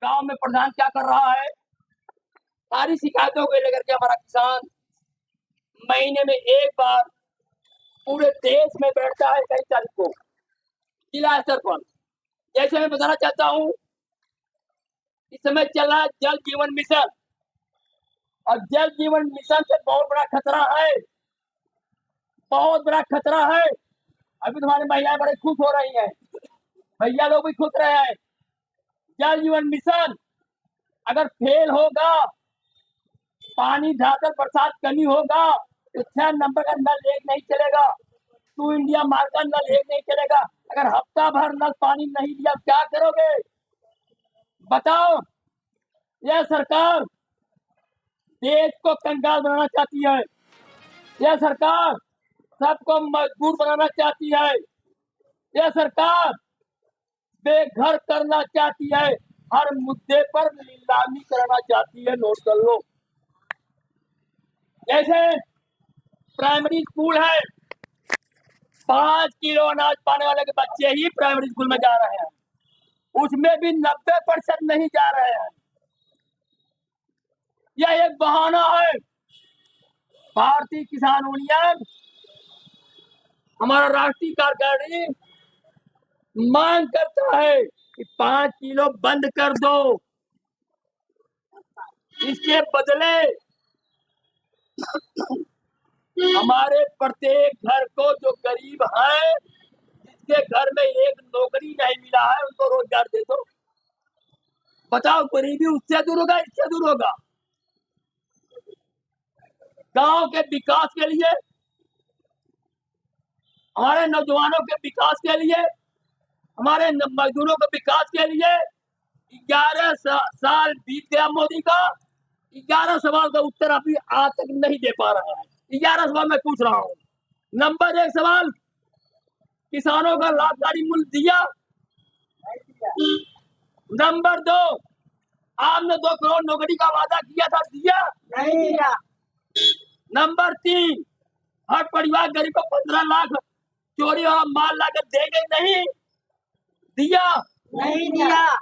गांव में प्रधान क्या कर रहा है, सारी शिकायतों को लेकर के हमारा किसान महीने में एक बार पूरे देश में बैठता है 23 तारीख को जिला स्तर पर। जैसे मैं बताना चाहता हूँ, इस समय चल रहा है जल जीवन मिशन, और जल जीवन मिशन से बहुत बड़ा खतरा है, बहुत बड़ा खतरा है। अभी तुम्हारी महिलाएं बड़े खुश हो रही हैं, भैया लोग भी खुश रहे हैं। जल जीवन मिशन अगर फेल होगा, पानी जाकर बरसात कमी होगा, तो 6 नंबर का नल एक नहीं चलेगा, 2 इंडिया मार्ग का नल एक नहीं चलेगा। अगर हफ्ता भर नल पानी नहीं दिया क्या करोगे बताओ। यह सरकार देश को कंगाल बनाना चाहती है, यह सरकार सबको मजबूर बनाना चाहती है, यह सरकार बेघर करना चाहती है, हर मुद्दे पर नीलामी करना चाहती है। नोट कर लो। जैसे प्राइमरी स्कूल है, 5 किलो अनाज पाने वाले के बच्चे ही प्राइमरी स्कूल में जा रहे हैं, उसमें भी 90% नहीं जा रहे हैं। यह एक बहाना है। भारतीय किसान यूनियन, हमारा राष्ट्रीय कार्यकारिणी मांग करता है कि 5 किलो बंद कर दो, इसके बदले हमारे प्रत्येक घर को, जो गरीब है, जिसके घर में एक नौकरी नहीं मिला है, उनको रोजगार दे दो। बताओ, गरीबी उससे दूर होगा, इससे दूर होगा। गांव के विकास के लिए, हमारे नौजवानों के विकास के लिए, हमारे मजदूरों के विकास के लिए 11 साल बीत गया मोदी का, 11 सवाल का उत्तर अभी आज तक नहीं दे पा रहा है। 11 सवाल मैं पूछ रहा हूँ। नंबर 1 सवाल, किसानों का लाभकारी मूल्य दिया? नंबर 2, आपने 2 करोड़ नौकरी का वादा किया था, दिया? नहीं दिया। नंबर 3, हर परिवार गरीब को 15 लाख चोरी और माल लाकर देंगे, नहीं दिया? नहीं दिया।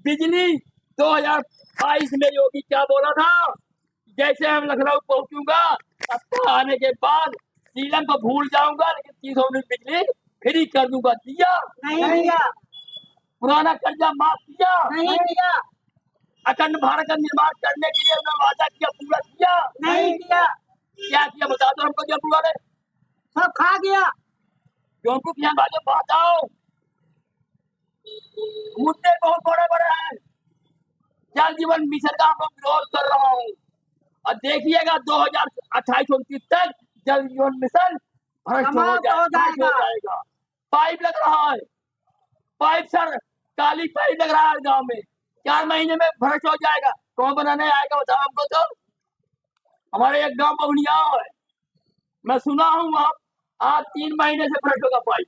बिजली 2022 में योगी क्या बोला था, जैसे हम लखनऊ पहुंचूंगा सत्ता आने के बाद सीएम को भूल जाऊंगा, लेकिन 30 यूनिट बिजली फ्री कर दूंगा, दिया? नहीं दिया। पुराना कर्जा माफ किया? नहीं दिया। अखंड भारत का निर्माण करने के लिए उन्होंने वादा किया, पूरा किया? नहीं किया। क्या किया बता दो हमको, क्या पूरा ने सब खा गया। क्यों किसान भाइयों बताओ, मुद्दे बहुत बड़े बड़े हैं। जल जीवन मिशन का हम लोग विरोध कर रहा हूँ, और देखिएगा 2028-29 तक जल जीवन मिशन भ्रष्ट हो जाएगा। पाइप लग रहा है, पाइप सर काली पाइप लग रहा है गांव में, 4 महीने में भ्रष्ट हो जाएगा। कौन बनाने आएगा बताओ हमको। तो हमारे एक गांव बवनिया है, मैं सुना हूँ वहां आज 3 महीने से भ्रष्ट होगा पाइप।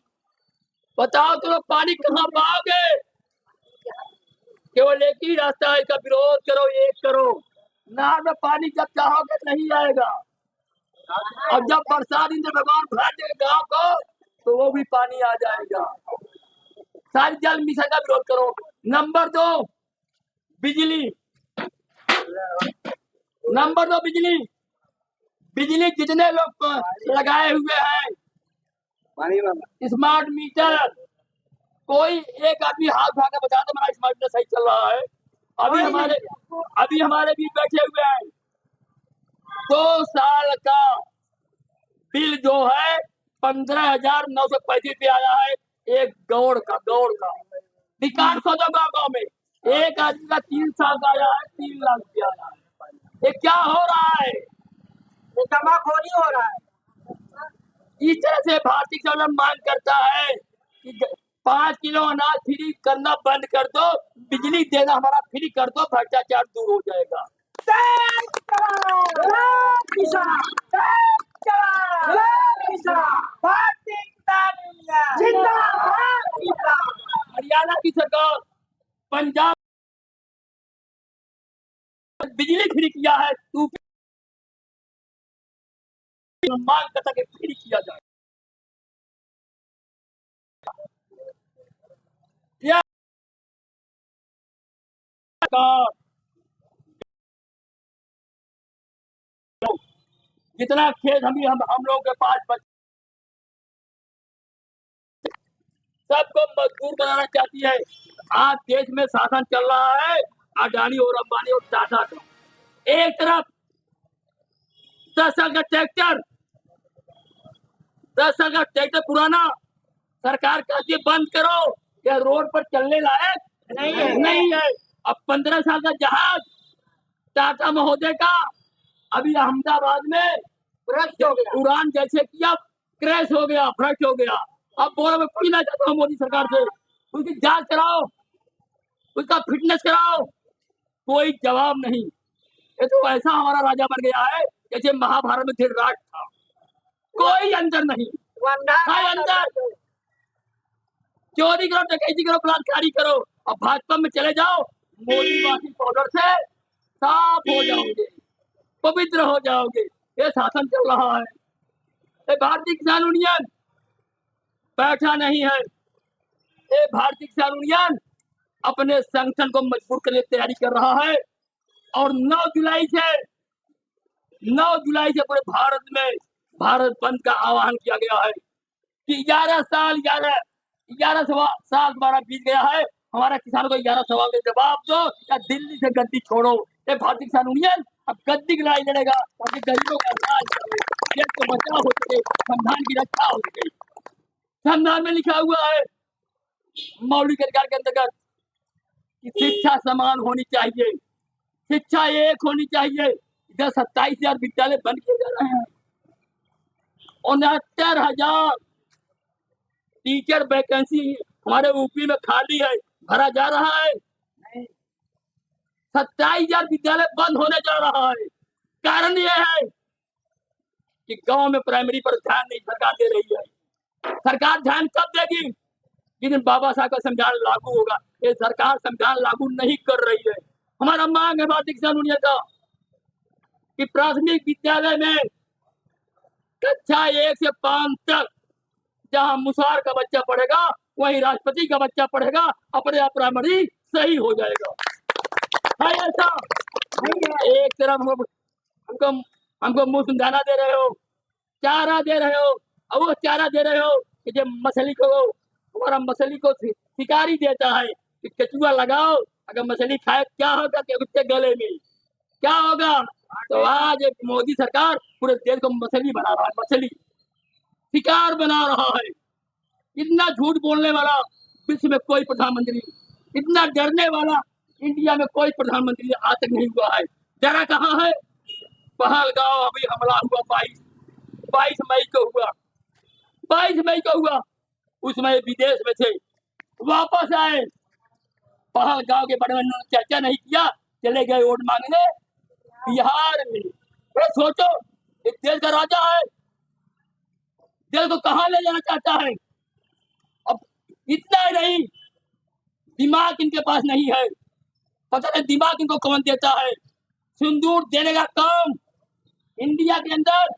बताओ तुम लोग पानी कहाँ पाओगे? केवल एक ही रास्ता है, इसका विरोध करो, एक करो। नहर में पानी जब चाहोगे नहीं आएगा, और जब बरसात इंद्र भगवान भर देगा गाँव को, तो वो भी पानी आ जाएगा। सारी जल मिशन का विरोध करो। नंबर 2, बिजली। नंबर 2, बिजली। बिजली जितने लोग लगाए हुए हैं स्मार्ट मीटर, कोई एक आदमी हाथ उठा के बता दो हमारा स्मार्ट मीटर सही चल रहा है। अभी हमारे भी बैठे हुए हैं, 2 साल का बिल जो है 15,935 आया है, एक गौड़ का रिकॉर्ड खोदो गाँव में। एक आदमी का 3 साल का आया है, 3 लाख रुपया आया है। ये क्या हो रहा है? ये जमाखोरी हो रहा है। इस तरह से भारतीय किसान मांग करता है कि 5 किलो अनाज फ्री करना बंद कर दो, बिजली देना हमारा फ्री कर दो, भ्रष्टाचार दूर हो जाएगा। हरियाणा की सरकार, पंजाब बिजली फ्री किया है, तू मांग करता कि फ्री किया जाए। सरकार जितना खेत हम लोगों के पास सबको मजबूर बनाना चाहती है। आज देश में शासन चल रहा है अडानी और अंबानी और टाटा का। एक तरफ 10 साल का ट्रैक्टर 10 साल का ट्रैक्टर पुराना सरकार कहती है बंद करो, यह रोड पर चलने लायक नहीं है। अब 15 साल का जहाज टाटा महोदय का अभी अहमदाबाद में उड़ान जैसे किया क्रैश हो गया, भ्रष्ट हो गया। अब बोलो मैं पूछना चाहता हूँ मोदी सरकार से, उसकी जांच कराओ, उसका फिटनेस कराओ, कोई जवाब नहीं। ये तो ऐसा हमारा राजा बन गया है जैसे महाभारत में धृतराष्ट्र था, कोई अंदर नहीं। अंदर चोरी करो, डकैती करो, बलात्कारी करो, और भाजपा में चले जाओ, मोदी वासी पाउडर से साफ हो जाओगे, पवित्र हो जाओगे। ये शासन चल रहा है। भारतीय किसान यूनियन बैठा नहीं है। ये भारतीय किसान यूनियन अपने संगठन को मजबूत करने की तैयारी कर रहा है और 9 जुलाई से पूरे भारत में भारत बंद का आह्वान किया गया है कि 11 साल हमारा बीत गया है। हमारा किसानों को 11 सवाल के जवाब दो या दिल्ली से गद्दी छोड़ो। ये भारतीय किसान यूनियन अब गद्दी की लड़ाई लड़ेगा और गरीबों का राज करे, देश को बचाव हो सके, संविधान की रक्षा हो सके। संविधान में लिखा हुआ है मौलिक अधिकार के अंतर्गत कि शिक्षा समान होनी चाहिए, शिक्षा एक होनी चाहिए। इधर 27,000 विद्यालय बंद किए जा रहे हैं, 69,000 टीचर वैकेंसी हमारे यूपी में खाली है, भरा जा रहा है। 27,000 विद्यालय बंद होने जा रहा है। कारण यह है कि गांव में प्राइमरी पर ध्यान नहीं सरकार दे रही है। सरकार ध्यान कब देगी? जिस दिन बाबा साहब का संविधान लागू होगा। ये सरकार संविधान लागू नहीं कर रही है। हमारा मांग है भारतीय किसान यूनियन का कि प्राथमिक विद्यालय में कक्षा 1 से 5 तक जहां मुसार का बच्चा पढ़ेगा वहीं राष्ट्रपति का बच्चा पढ़ेगा, अपने आप प्राइमरी सही हो जाएगा। है ऐसा? एक तरफ हमको मुफ्त दाना दे रहे हो, चारा दे रहे हो, और वो चारा दे रहे हो कि जब मछली को हमारा मछली को शिकारी देता है कि केचुआ लगाओ, अगर मछली खाए क्या होगा कि उसके गले में क्या होगा। तो आज एक मोदी सरकार पूरे देश को मछली बना रहा है, मछली शिकार बना रहा है। इतना झूठ बोलने वाला विश्व में कोई प्रधानमंत्री, इतना डरने वाला इंडिया में कोई प्रधानमंत्री आज तक नहीं हुआ है। डरा कहाँ है? पहलगांव अभी हमला हुआ 22 मई को हुआ, 22 मई को हुआ। उसमें विदेश में थे, वापस आए, पहलगांव के बारे में उन्होंने चर्चा नहीं किया, चले गए वोट मांगने बिहार में। सोचो, एक देश का राजा है, देश को कहाँ ले जाना चाहता है। अब इतना ही नहीं, दिमाग इनके पास नहीं है। पता नहीं दिमाग इनको कौन देता है। सिंदूर देने का काम इंडिया के अंदर,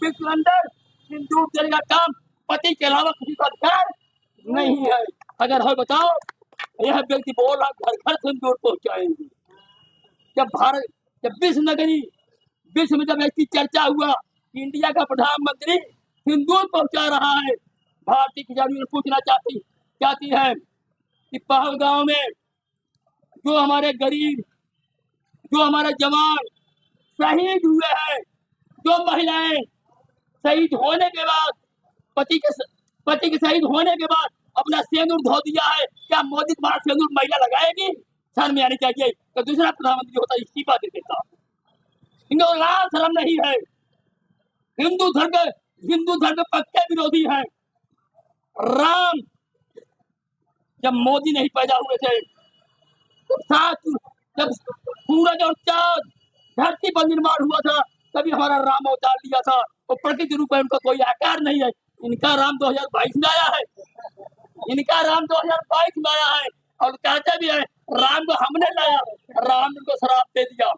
विश्व के अंदर सिंदूर देने का काम पति के अलावा किसी का अधिकार नहीं है। अगर है बताओ, यह व्यक्ति बोल रहा घर घर सिंदूर पहुंचाएंगे। जब विश्व में जब ऐसी चर्चा हुआ कि इंडिया का प्रधानमंत्री सिंदूर पहुंचा रहा है, भारतीय किसान यूनियन पूछना चाहती है कि पहलगांव में जो हमारे गरीब, जो हमारे जवान शहीद हुए हैं, जो महिलाएं शहीद होने के बाद पति के शहीद होने के बाद अपना सिंदूर धो दिया है, क्या मोदी तुम्हारा सिंदूर महिला लगाएगी? शर्म में आनी चाहिए। तो दूसरा प्रधानमंत्री होता इस्तीफा दे देता। इनको लाज शर्म नहीं है। हिंदू धर्म के पक्के विरोधी हैं। राम जब मोदी नहीं पैदा हुए थे, जब सूरज और चांद धरती पर निर्माण हुआ था, तभी हमारा राम अवतार लिया था। वो प्रकृति रूप है, उनका कोई आकार नहीं है। इनका राम 2022 में आया है, इनका राम 2022 में आया है और कहते भी है राम को हमने लाया, राम ने उनको श्राप दे दिया।